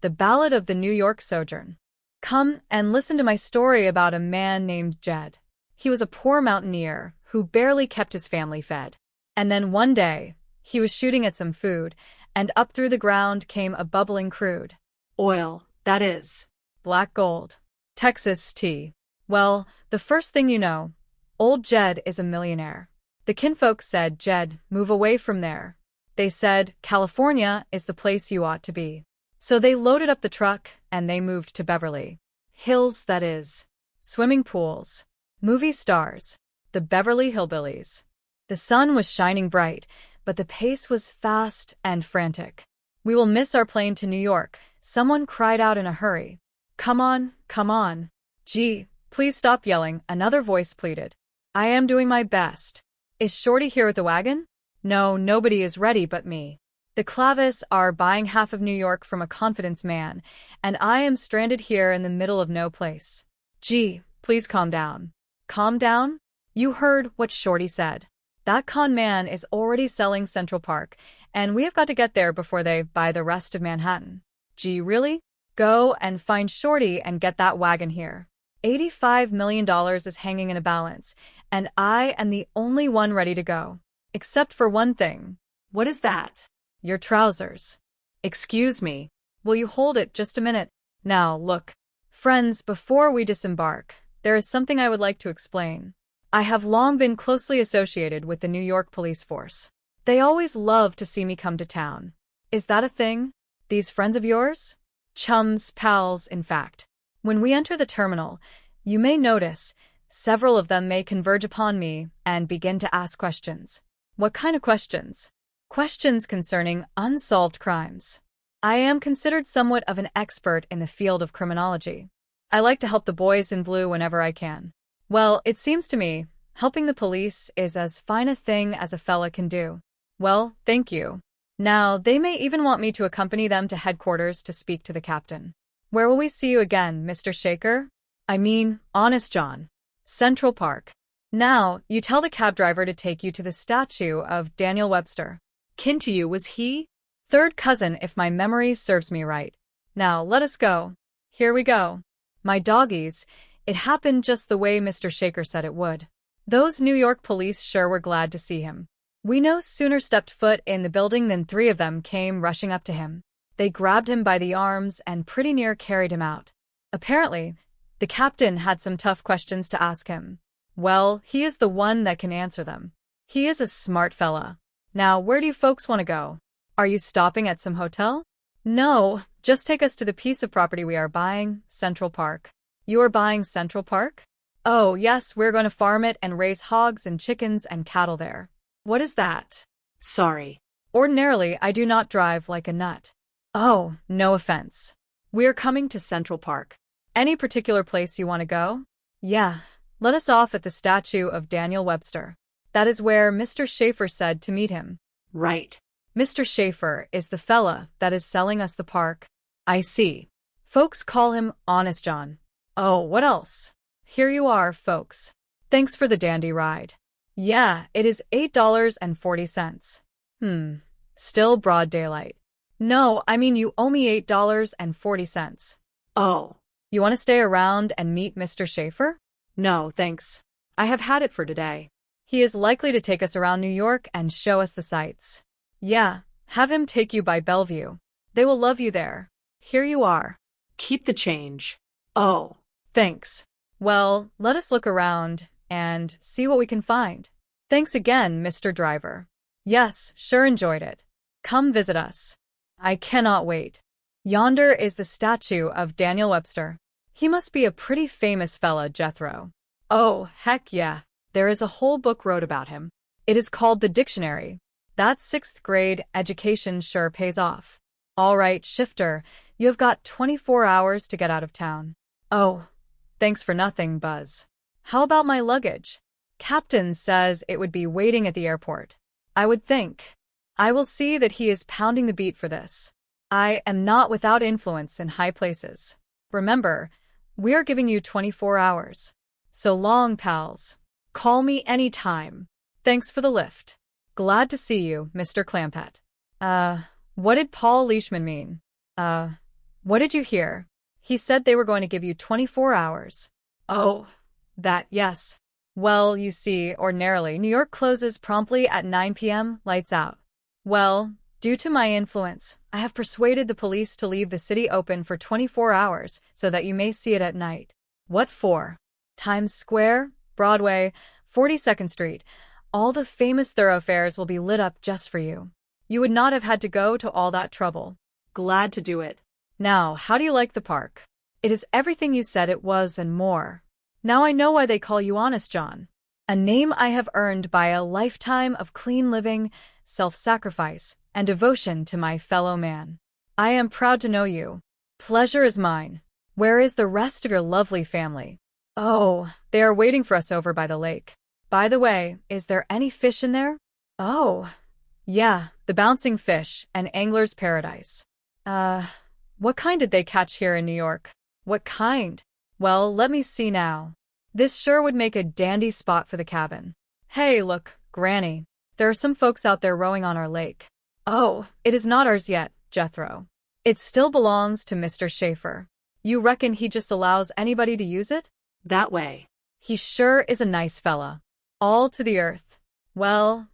The Ballad of the New York Sojourn. Come and listen to my story about a man named Jed. He was a poor mountaineer who barely kept his family fed. And then one day, he was shooting at some food, and up through the ground came a bubbling crude. Oil, that is. Black gold. Texas tea. Well, the first thing you know, old Jed is a millionaire. The kinfolk said, Jed, move away from there. They said, California is the place you ought to be. So they loaded up the truck, and they moved to Beverly Hills, that is. Swimming pools. Movie stars. The Beverly Hillbillies. The sun was shining bright, but the pace was fast and frantic. We will miss our plane to New York, someone cried out in a hurry. Come on, come on. Gee, please stop yelling, another voice pleaded. I am doing my best. Is Shorty here with the wagon? No, nobody is ready but me. The Clavis are buying half of New York from a confidence man, and I am stranded here in the middle of no place. Gee, please calm down. Calm down? You heard what Shorty said. That con man is already selling Central Park, and we have got to get there before they buy the rest of Manhattan. Gee, really? Go and find Shorty and get that wagon here. $85 million is hanging in a balance, and I am the only one ready to go. Except for one thing. What is that? Your trousers. Excuse me. Will you hold it just a minute? Now, look. Friends, before we disembark, there is something I would like to explain. I have long been closely associated with the New York police force. They always love to see me come to town. Is that a thing? These friends of yours? Chums, pals, in fact. When we enter the terminal, you may notice several of them may converge upon me and begin to ask questions. What kind of questions? Questions concerning unsolved crimes. I am considered somewhat of an expert in the field of criminology. I like to help the boys in blue whenever I can. Well, it seems to me, helping the police is as fine a thing as a fella can do. Well, thank you. Now, they may even want me to accompany them to headquarters to speak to the captain. Where will we see you again, Mr. Shaker? I mean, Honest John. Central Park. Now, you tell the cab driver to take you to the statue of Daniel Webster. Kin to you, was he? Third cousin, if my memory serves me right. Now, let us go. Here we go. My doggies, it happened just the way Mr. Shaker said it would. Those New York police sure were glad to see him. We no sooner stepped foot in the building than three of them came rushing up to him. They grabbed him by the arms and pretty near carried him out. Apparently, the captain had some tough questions to ask him. Well, he is the one that can answer them. He is a smart fella. Now, where do you folks want to go? Are you stopping at some hotel? No, just take us to the piece of property we are buying, Central Park. You are buying Central Park? Oh, yes, we're going to farm it and raise hogs and chickens and cattle there. What is that? Sorry. Ordinarily, I do not drive like a nut. Oh, no offense. We're coming to Central Park. Any particular place you want to go? Yeah, let us off at the statue of Daniel Webster. That is where Mr. Schaefer said to meet him. Right. Mr. Schaefer is the fella that is selling us the park. I see. Folks call him Honest John. Oh, what else? Here you are, folks. Thanks for the dandy ride. Yeah, it is $8.40. Still broad daylight. No, I mean you owe me $8.40. Oh. You want to stay around and meet Mr. Schaefer? No, thanks. I have had it for today. He is likely to take us around New York and show us the sights. Yeah, have him take you by Bellevue. They will love you there. Here you are. Keep the change. Oh. Thanks. Well, let us look around and see what we can find. Thanks again, Mr. Driver. Yes, sure enjoyed it. Come visit us. I cannot wait. Yonder is the statue of Daniel Webster. He must be a pretty famous fella, Jethro. Oh, heck yeah. There is a whole book wrote about him. It is called The Dictionary. That 6th grade education sure pays off. All right, Shifter, you have got 24 hours to get out of town. Oh, thanks for nothing, Buzz. How about my luggage? Captain says it would be waiting at the airport. I would think. I will see that he is pounding the beat for this. I am not without influence in high places. Remember, we are giving you 24 hours. So long, pals. Call me any time. Thanks for the lift. Glad to see you, Mr. Clampett. What did Paul Leishman mean? What did you hear? He said they were going to give you 24 hours. Oh, that, yes. Well, you see, ordinarily, New York closes promptly at 9 p.m., lights out. Well, due to my influence, I have persuaded the police to leave the city open for 24 hours so that you may see it at night. What for? Times Square, Broadway, 42nd Street, all the famous thoroughfares will be lit up just for you. You would not have had to go to all that trouble. Glad to do it. Now, how do you like the park? It is everything you said it was and more. Now I know why they call you Honest John. A name I have earned by a lifetime of clean living, self-sacrifice, and devotion to my fellow man. I am proud to know you. Pleasure is mine. Where is the rest of your lovely family? Oh, they are waiting for us over by the lake. By the way, is there any fish in there? Oh, yeah, the bouncing fish and angler's paradise. What kind did they catch here in New York? What kind? Well, let me see now. This sure would make a dandy spot for the cabin. Hey, look, Granny. There are some folks out there rowing on our lake. Oh, it is not ours yet, Jethro. It still belongs to Mr. Schaefer. You reckon he just allows anybody to use it? That way. He sure is a nice fella. All to the earth. Well,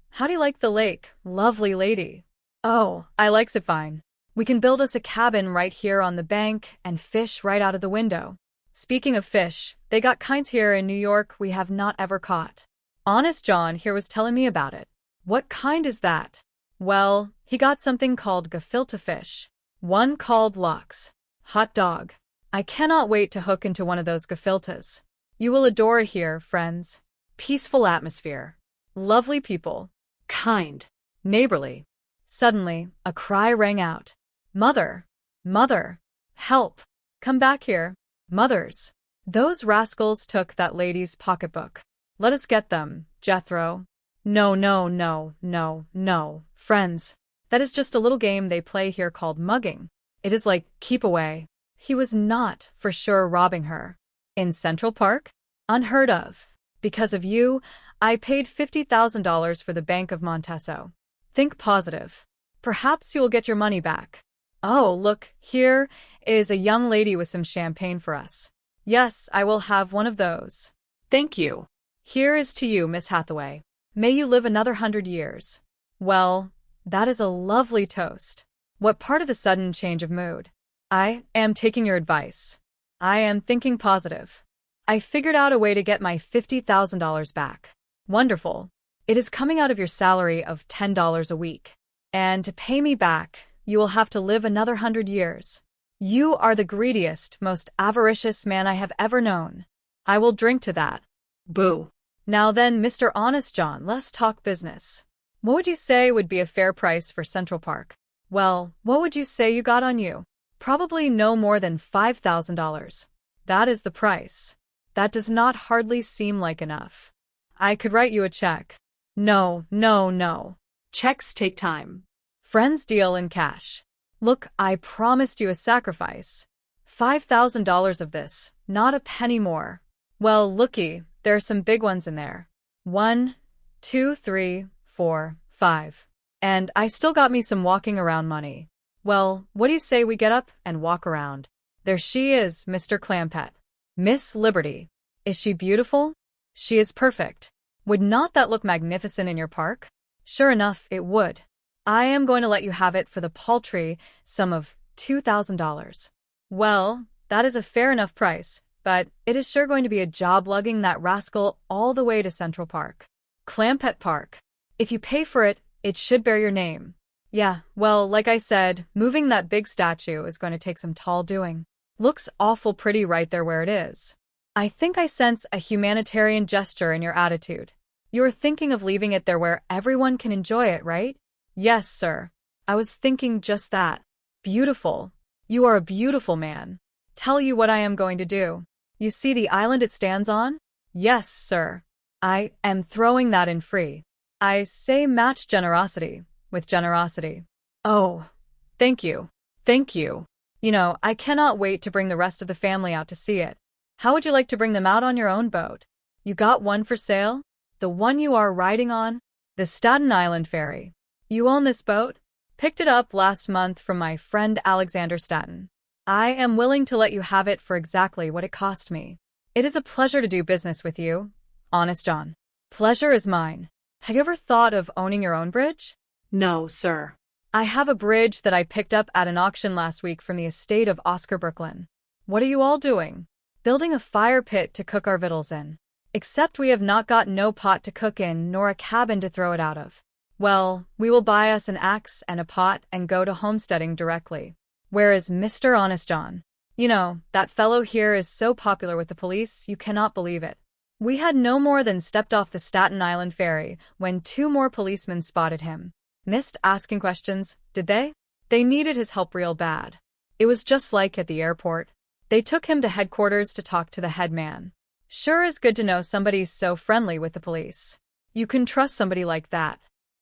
how do you like the lake, lovely lady? Oh, I likes it fine. We can build us a cabin right here on the bank and fish right out of the window. Speaking of fish, they got kinds here in New York we have not ever caught. Honest John here was telling me about it. What kind is that? Well, he got something called gefilte fish. One called lox. Hot dog. I cannot wait to hook into one of those gefiltes. You will adore it here, friends. Peaceful atmosphere. Lovely people. Kind. Neighborly. Suddenly, a cry rang out. Mother! Mother! Help! Come back here. Mothers! Those rascals took that lady's pocketbook. Let us get them, Jethro. No, no, no, no, no, friends. That is just a little game they play here called mugging. It is like keep away. He was not, for sure, robbing her. In Central Park? Unheard of. Because of you, I paid $50,000 for the Bank of Montesso. Think positive. Perhaps you will get your money back. Oh, look, here is a young lady with some champagne for us. Yes, I will have one of those. Thank you. Here is to you, Miss Hathaway. May you live another 100 years. Well, that is a lovely toast. What part of the sudden change of mood? I am taking your advice. I am thinking positive. I figured out a way to get my $50,000 back. Wonderful. It is coming out of your salary of $10 a week. And to pay me back, you will have to live another 100 years. You are the greediest, most avaricious man I have ever known. I will drink to that. Boo. Now then, Mr. Honest John, let's talk business. What would you say would be a fair price for Central Park? Well, what would you say you got on you? Probably no more than $5,000. That is the price. That does not hardly seem like enough. I could write you a check. No, no, no. Checks take time. Friends deal in cash. Look, I promised you a sacrifice. $5,000 of this, not a penny more. Well, looky, there are some big ones in there. 1, 2, 3, 4, 5. And I still got me some walking around money. Well, what do you say we get up and walk around? There she is, Mr. Clampett. Miss Liberty. Is she beautiful? She is perfect. Would not that look magnificent in your park? Sure enough, it would. I am going to let you have it for the paltry sum of $2,000. Well, that is a fair enough price, but it is sure going to be a job lugging that rascal all the way to Central Park. Clampett Park. If you pay for it, it should bear your name. Yeah, well, like I said, moving that big statue is going to take some tall doing. Looks awful pretty right there where it is. I think I sense a humanitarian gesture in your attitude. You are thinking of leaving it there where everyone can enjoy it, right? Yes, sir. I was thinking just that. Beautiful. You are a beautiful man. Tell you what I am going to do. You see the island it stands on? Yes, sir. I am throwing that in free. I say match generosity with generosity. Oh, thank you. Thank you. You know, I cannot wait to bring the rest of the family out to see it. How would you like to bring them out on your own boat? You got one for sale? The one you are riding on? The Staten Island Ferry. You own this boat? Picked it up last month from my friend Alexander Staten. I am willing to let you have it for exactly what it cost me. It is a pleasure to do business with you, Honest John. Pleasure is mine. Have you ever thought of owning your own bridge? No, sir. I have a bridge that I picked up at an auction last week from the estate of Oscar Brooklyn. What are you all doing? Building a fire pit to cook our victuals in. Except we have not got no pot to cook in nor a cabin to throw it out of. Well, we will buy us an axe and a pot and go to homesteading directly. Where is Mr. Honest John? You know, that fellow here is so popular with the police, you cannot believe it. We had no more than stepped off the Staten Island ferry when 2 more policemen spotted him. Missed asking questions, did they? They needed his help real bad. It was just like at the airport. They took him to headquarters to talk to the head man. Sure is good to know somebody's so friendly with the police. You can trust somebody like that.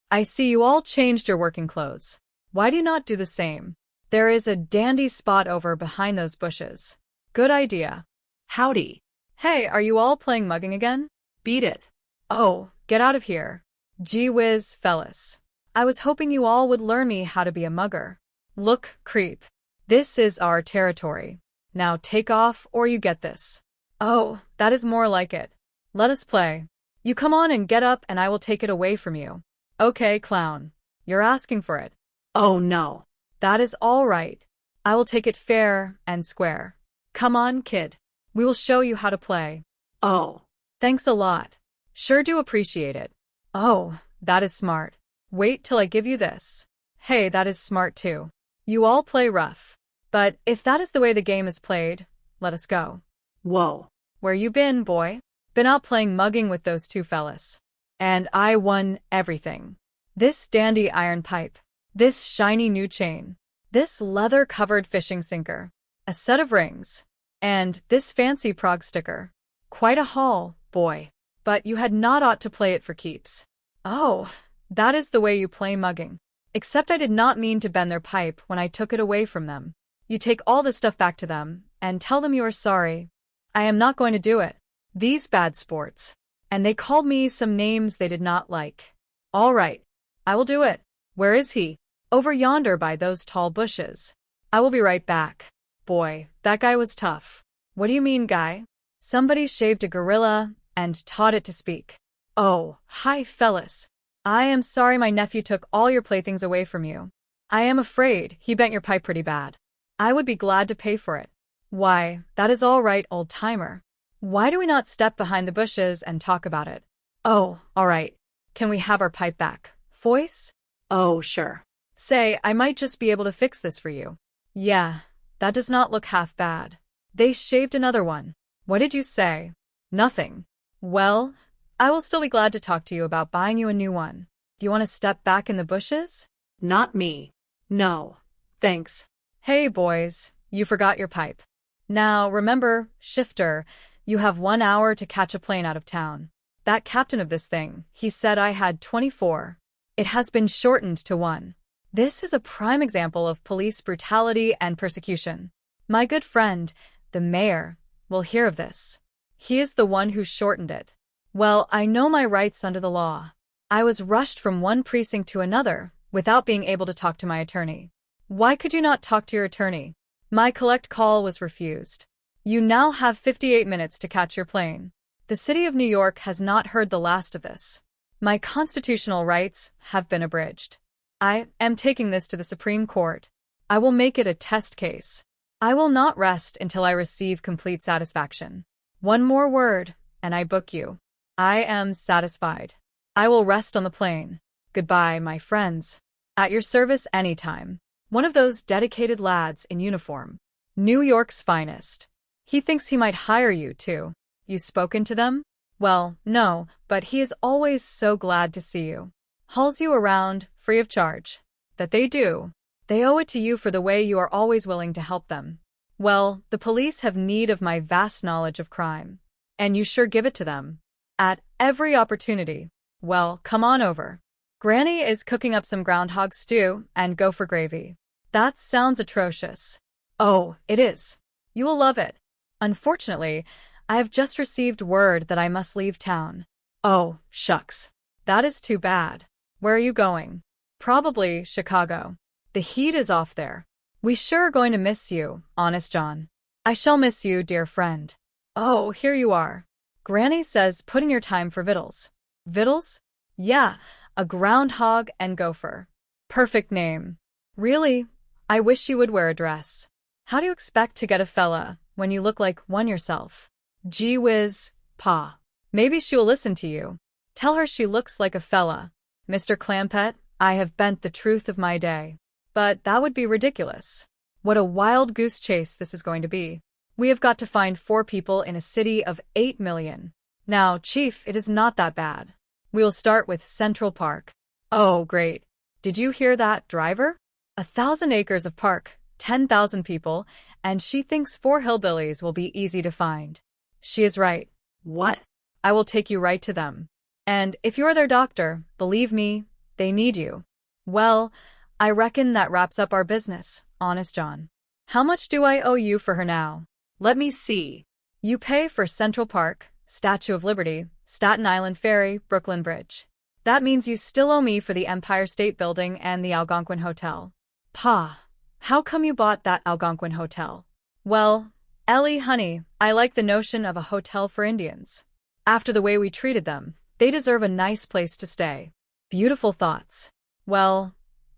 I see you all changed your working clothes. Why do you not do the same? There is a dandy spot over behind those bushes. Good idea. Howdy. Hey, are you all playing mugging again? Beat it. Oh, get out of here. Gee whiz, fellas. I was hoping you all would learn me how to be a mugger. Look, creep. This is our territory. Now take off or you get this. Oh, that is more like it. Let us play. You come on and get up and I will take it away from you. Okay, clown. You're asking for it. Oh, no. That is all right. I will take it fair and square. Come on, kid. We will show you how to play. Oh. Thanks a lot. Sure do appreciate it. Oh, that is smart. Wait till I give you this. Hey, that is smart too. You all play rough. But if that is the way the game is played, let us go. Whoa. Where you been, boy? Been out playing mugging with those 2 fellas. And I won everything. This dandy iron pipe. This shiny new chain. This leather-covered fishing sinker. A set of rings. And this fancy Prague sticker. Quite a haul, boy. But you had not ought to play it for keeps. Oh, that is the way you play mugging. Except I did not mean to bend their pipe when I took it away from them. You take all the stuff back to them, and tell them you are sorry. I am not going to do it. These bad sports. And they called me some names they did not like. All right. I will do it. Where is he? Over yonder by those tall bushes. I will be right back. Boy, that guy was tough. What do you mean, guy? Somebody shaved a gorilla and taught it to speak. Oh, hi, fellas. I am sorry my nephew took all your playthings away from you. I am afraid he bent your pipe pretty bad. I would be glad to pay for it. Why, that is all right, old-timer. Why do we not step behind the bushes and talk about it? Oh, all right. Can we have our pipe back? Voice? Oh, sure. Say, I might just be able to fix this for you. Yeah, that does not look half bad. They shaved another one. What did you say? Nothing. Well, I will still be glad to talk to you about buying you a new one. Do you want to step back in the bushes? Not me. No. Thanks. Hey, boys, you forgot your pipe. Now, remember, Shifter, you have 1 hour to catch a plane out of town. That captain of this thing, he said I had 24. It has been shortened to 1. This is a prime example of police brutality and persecution. My good friend, the mayor, will hear of this. He is the one who shortened it. Well, I know my rights under the law. I was rushed from one precinct to another without being able to talk to my attorney. Why could you not talk to your attorney? My collect call was refused. You now have 58 minutes to catch your plane. The city of New York has not heard the last of this. My constitutional rights have been abridged. I am taking this to the Supreme Court. I will make it a test case. I will not rest until I receive complete satisfaction. One more word, and I book you. I am satisfied. I will rest on the plane. Goodbye, my friends. At your service anytime. One of those dedicated lads in uniform. New York's finest. He thinks he might hire you, too. You spoken to them? Well, no, but he is always so glad to see you. Hauls you around, free of charge. That they do. They owe it to you for the way you are always willing to help them. Well, the police have need of my vast knowledge of crime. And you sure give it to them. At every opportunity. Well, come on over. Granny is cooking up some groundhog stew and gopher gravy. That sounds atrocious. Oh, it is. You will love it. Unfortunately, I have just received word that I must leave town. Oh, shucks. That is too bad. Where are you going? Probably Chicago. The heat is off there. We sure are going to miss you, Honest John. I shall miss you, dear friend. Oh, here you are. Granny says put in your time for victuals. Victuals? Yeah, a groundhog and gopher. Perfect name. Really? I wish you would wear a dress. How do you expect to get a fella when you look like one yourself? Gee whiz, Pa. Maybe she will listen to you. Tell her she looks like a fella. Mr. Clampett, I have bent the truth of my day. But that would be ridiculous. What a wild goose chase this is going to be. We have got to find 4 people in a city of 8 million. Now, Chief, it is not that bad. We'll start with Central Park. Oh, great. Did you hear that, driver? 1,000 acres of park, 10,000 people, and she thinks 4 hillbillies will be easy to find. She is right. What? I will take you right to them. And if you're their doctor, believe me, they need you. Well, I reckon that wraps up our business, Honest John. How much do I owe you for her now? Let me see. You pay for Central Park, Statue of Liberty, Staten Island Ferry, Brooklyn Bridge. That means you still owe me for the Empire State Building and the Algonquin Hotel. Pa, how come you bought that Algonquin Hotel? Well, Ellie, honey, I like the notion of a hotel for Indians. After the way we treated them, they deserve a nice place to stay. Beautiful thoughts. Well,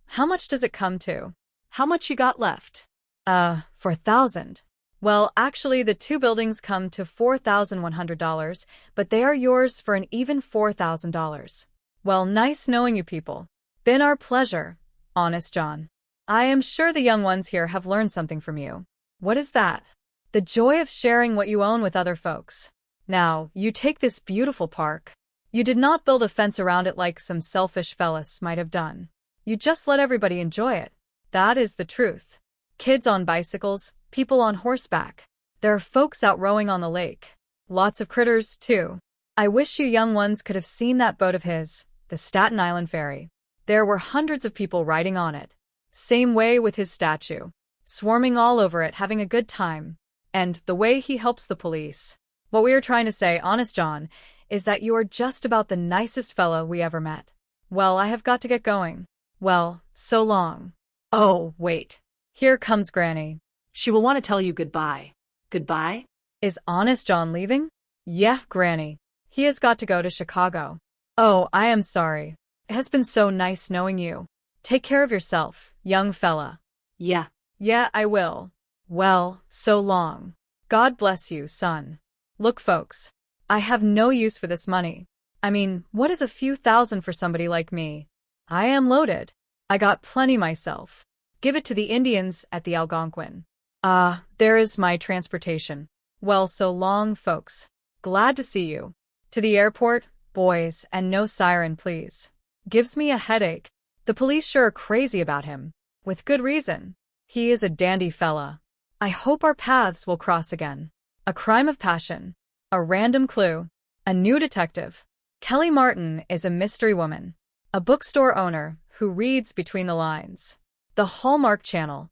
how much does it come to? How much you got left? 4,000. Well, actually, the 2 buildings come to $4,100, but they are yours for an even $4,000. Well, nice knowing you people. Been our pleasure, Honest John. I am sure the young ones here have learned something from you. What is that? The joy of sharing what you own with other folks. Now, you take this beautiful park. You did not build a fence around it like some selfish fellas might have done. You just let everybody enjoy it. That is the truth. Kids on bicycles, people on horseback. There are folks out rowing on the lake. Lots of critters, too. I wish you young ones could have seen that boat of his, the Staten Island Ferry. There were hundreds of people riding on it. Same way with his statue. Swarming all over it, having a good time. And the way he helps the police. What we are trying to say, Honest John, is that you are just about the nicest fella we ever met. Well, I have got to get going. Well, so long. Oh, wait. Here comes Granny. She will want to tell you goodbye. Goodbye? Is Honest John leaving? Yeah, Granny. He has got to go to Chicago. Oh, I am sorry. It has been so nice knowing you. Take care of yourself, young fella. Yeah. Yeah, I will. Well, so long. God bless you, son. Look, folks. I have no use for this money. I mean, what is a few thousand for somebody like me? I am loaded. I got plenty myself. Give it to the Indians at the Algonquin. There is my transportation. Well, so long, folks. Glad to see you. To the airport, boys, and no siren, please. Gives me a headache. The police sure are crazy about him. With good reason. He is a dandy fella. I hope our paths will cross again. A crime of passion. A random clue. A new detective. Kelly Martin is a mystery woman. A bookstore owner who reads between the lines. The Hallmark Channel.